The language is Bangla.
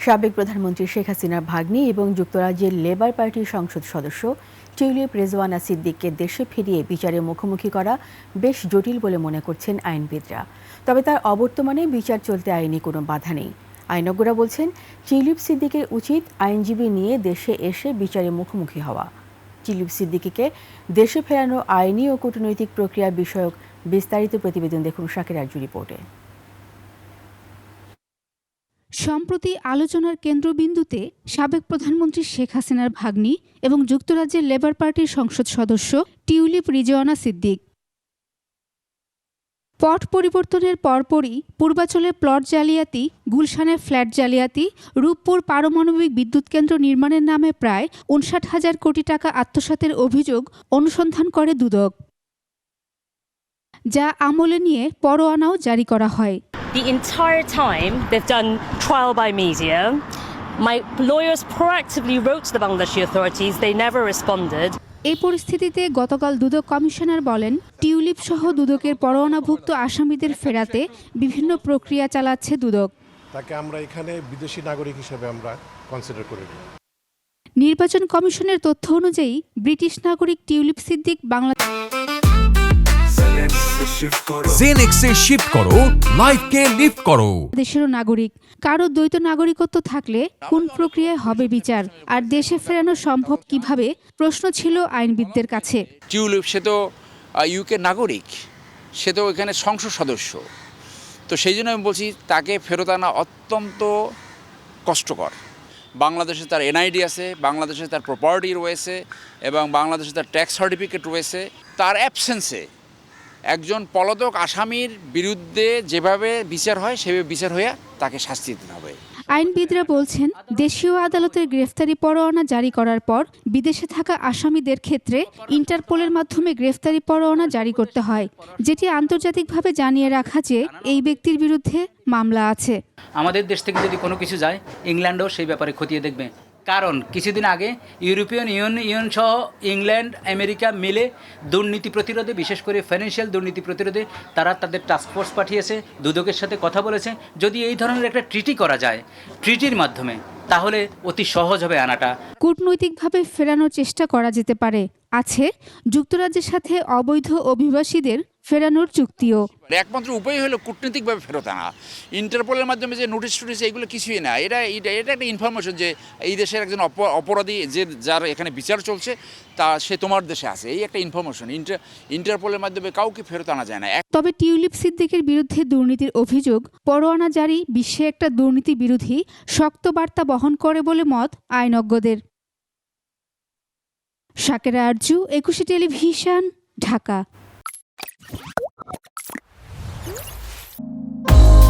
সাবেক প্রধানমন্ত্রী শেখ হাসিনার ভাগ্নি এবং যুক্তরাজ্যের লেবার পার্টির সংসদ সদস্য টিউলিপ রেজওয়ানা সিদ্দিককে দেশে ফিরিয়ে বিচারের মুখোমুখি করা বেশ জটিল বলে মনে করছেন আইনবিদরা। তবে তার অবর্তমানে বিচার চলতে আইনি কোনো বাধা নেই। আইনজ্ঞরা বলছেন, টিউলিপ সিদ্দিকের উচিত আইনজীবী নিয়ে দেশে এসে বিচারের মুখোমুখি হওয়া। টিউলিপ সিদ্দিকীকে দেশে ফেরানো আইনি ও কূটনৈতিক প্রক্রিয়া বিষয়ক বিস্তারিত প্রতিবেদন দেখুন শাকির আরজু রিপোর্টে। সম্প্রতি আলোচনার কেন্দ্রবিন্দুতে সাবেক প্রধানমন্ত্রী শেখ হাসিনার ভাগ্নি এবং যুক্তরাজ্যের লেবার পার্টির সংসদ সদস্য টিউলিপ রেজওয়ানা সিদ্দিক। পট পরিবর্তনের পরপরই পূর্বাঞ্চলের প্লট জালিয়াতি, গুলশানের ফ্ল্যাট জালিয়াতি, রূপপুর পারমাণবিক বিদ্যুৎ কেন্দ্র নির্মাণের নামে প্রায় ৫৯,০০০ কোটি টাকা আত্মসাতের অভিযোগ অনুসন্ধান করে দুদক, যা আমলে নিয়ে পরোয়ানাও জারি করা হয়। The entire time they've done trial by media. My lawyers proactively wrote to the Bangladeshi authorities. They never responded. এই পরিস্থিতিতে গতকাল দুদক কমিশনার বলেন, টিউলিপ সহ দুদকের পরোয়ানাভুক্ত আসামিদের ফেরাতে বিভিন্ন প্রক্রিয়া চালাচ্ছে দুদক। তাকে আমরা এখানে বিদেশি নাগরিক হিসেবে আমরা কনসিডার করি। নির্বাচন কমিশনের তথ্য অনুযায়ী ব্রিটিশ নাগরিক টিউলিপ সিদ্দিক বাংলাদেশেরও নাগরিক। কারো দ্বৈত নাগরিকত্ব থাকলে কোন প্রক্রিয়ায় হবে বিচার, আর দেশে ফেরানো সম্ভব কিভাবে, প্রশ্ন ছিল আইনবিদদের কাছে। টিউলিপ সে তো ইউকে নাগরিক, সে তো এখানে সংসদ সদস্য, তো সেই জন্য আমি বলছি তাকে ফেরত আনা অত্যন্ত কষ্টকর। বাংলাদেশে তার এনআইডি আছে, বাংলাদেশে তার প্রপার্টি রয়েছে এবং বাংলাদেশে তার ট্যাক্স সার্টিফিকেট রয়েছে। তার অ্যাবসেন্সে একজন পলাতক আসামির বিরুদ্ধে যেভাবে বিচার হয় সেভাবে বিচার হয়ে তাকে শাস্তি দিতে হবে। আইনবিদরা বলছেন, দেশীয় আদালতের গ্রেফতারি পরোয়ানা জারি করার পর বিদেশে থাকা আসামিদের ক্ষেত্রে ইন্টারপোলের মাধ্যমে গ্রেফতারি পরোয়ানা জারি করতে হয়, যেটি আন্তর্জাতিকভাবে জানিয়ে রাখা যে এই ব্যক্তির বিরুদ্ধে মামলা আছে। আমাদের দেশ থেকে যদি কোনো কিছু যায়, ইংল্যান্ডও সেই ব্যাপারে খতিয়ে দেখবে। কারণ কিছুদিন আগে ইউরোপিয়ান ইউনিয়ন সহ ইংল্যান্ড, আমেরিকা মিলে দুর্নীতি প্রতিরোধে, বিশেষ করে ফাইন্যান্সিয়াল দুর্নীতি প্রতিরোধে তারা তাদের টাস্কফোর্স পাঠিয়েছে, দুদকের সাথে কথা বলেছে। যদি এই ধরনের একটা ট্রিটি করা যায় ট্রিটির মাধ্যমে, তাহলে অতি সহজ হবে আনাটা। কূটনৈতিকভাবে ফেরানোর চেষ্টা করা যেতে পারে। আছে যুক্তরাজ্যের সাথে অবৈধ অভিবাসীদের ফেরানোর চুক্তিও। একমাত্র উপায় হলো কূটনীতিকভাবে ফেরত আনা। ইন্টারপোলের মাধ্যমে যে নোটিশ টোটিস এগুলো কিছুই না। এটা একটা ইনফরমেশন যে এই দেশের একজন অপরাধী যার এখানে বিচার চলছে সে তোমার দেশে আছে, এই একটা ইনফরমেশন। ইন্টারপোলের মাধ্যমে কাউকে ফেরত আনা যায় না। তবে টিউলিপ সিদ্দিকের বিরুদ্ধে দুর্নীতির অভিযোগ, পরোয়ানা জারি বিশ্বে একটা দুর্নীতি বিরোধী শক্ত বার্তা বহন করে বলে মত আইনজ্ঞদের। শাকিরা আরজু, ২১ টেলিভিশন, ঢাকা।